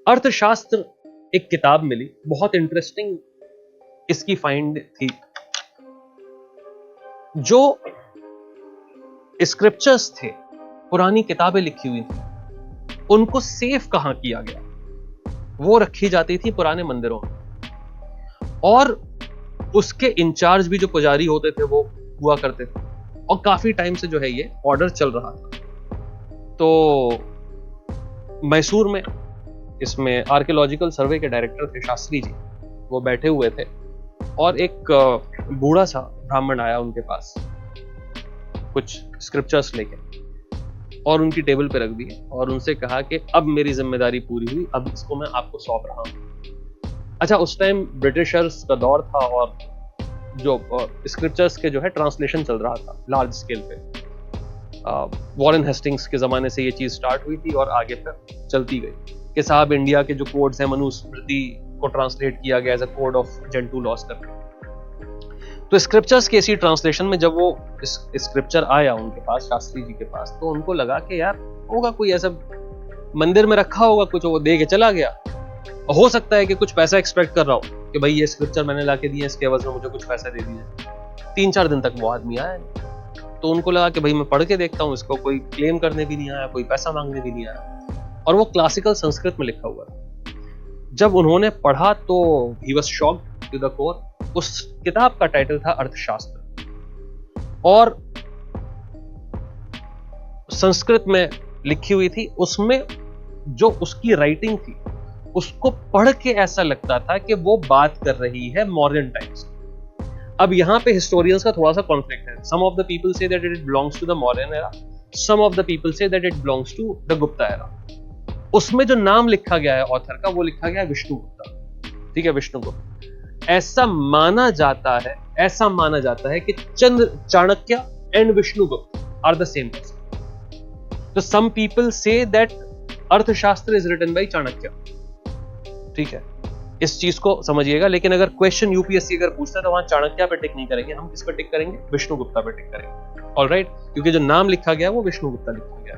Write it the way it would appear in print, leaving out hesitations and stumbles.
अर्थशास्त्र एक किताब मिली, बहुत इंटरेस्टिंग इसकी फाइंड थी। जो स्क्रिप्चर्स थे, पुरानी किताबें लिखी हुई थी, उनको सेव कहां किया गया? वो रखी जाती थी पुराने मंदिरों में, और उसके इंचार्ज भी जो पुजारी होते थे वो हुआ करते थे, और काफी टाइम से जो है ये ऑर्डर चल रहा था। तो मैसूर में इसमें आर्कियोलॉजिकल सर्वे के डायरेक्टर थे शास्त्री जी, वो बैठे हुए थे, और एक बूढ़ा सा ब्राह्मण आया उनके पास कुछ स्क्रिप्चर्स लेके, और उनकी टेबल पे रख दिए, और उनसे कहा कि अब मेरी जिम्मेदारी पूरी हुई, अब इसको मैं आपको सौंप रहा हूं। अच्छा, उस टाइम ब्रिटिशर्स का दौर था, और जो स्क्रिप्चर्स के जो है ट्रांसलेशन चल रहा था लार्ज स्केल पे। वॉरेन हेस्टिंग्स के जमाने से ये चीज स्टार्ट हुई थी और आगे फिर चलती गई कि साहब इंडिया के जो कोड्स हैं मनुस्मृति को ट्रांसलेट किया गया as a code of gentoo laws करके। तो स्क्रिप्चर्स के इसी ट्रांसलेशन में जब वो स्क्रिप्चर आया उनके पास, शास्त्री जी के पास, तो उनको लगा कि यार होगा कोई ऐसा मंदिर में रखा होगा कुछ, वो दे के चला गया। हो सकता है कि कुछ पैसा एक्सपेक्ट कर रहा हूं कि भाई ये स्क्रिप्चर मैंने लाके दिए, इसके एवज में मुझे कुछ पैसा दे दीजिए। 3-4 दिन तक वो आदमी आया नहीं, तो उनको लगा कि भाई मैं पढ़ के देखता हूँ, इसको कोई क्लेम करने भी नहीं आया, कोई पैसा मांगने भी नहीं आया, और वो क्लासिकल संस्कृत में लिखा हुआ था। जब उन्होंने पढ़ा तो he was shocked to the core. उस किताब का टाइटल था अर्थशास्त्र, और संस्कृत में लिखी हुई थी। उसमें जो उसकी राइटिंग थी, उसको पढ़ के ऐसा लगता था कि वो बात कर रही है मॉडर्न टाइम्स। अब यहां पे हिस्टोरियंस का थोड़ा सा कॉन्फ्लिक्ट है। Some of the people say that it belongs to the modern era, some of the people say that it belongs to the Gupta era. उसमें जो नाम लिखा गया है ऑथर का, वो लिखा गया है विष्णुगुप्ता। ठीक है, विष्णुगुप्त। ऐसा माना जाता है कि Chanakya and Vishnugupta are the same person. तो some people say that Arthashastra is written by Chanakya. ठीक है, इस चीज को समझिएगा। लेकिन अगर क्वेश्चन यूपीएससी अगर पूछता है तो वहां चाणक्य पे टिक नहीं करेंगे, हम किस पे टिक करेंगे? विष्णुगुप्ता पे टिक करेंगे। ऑलराइट, क्योंकि जो नाम लिखा गया वो विष्णुगुप्ता लिखा गया।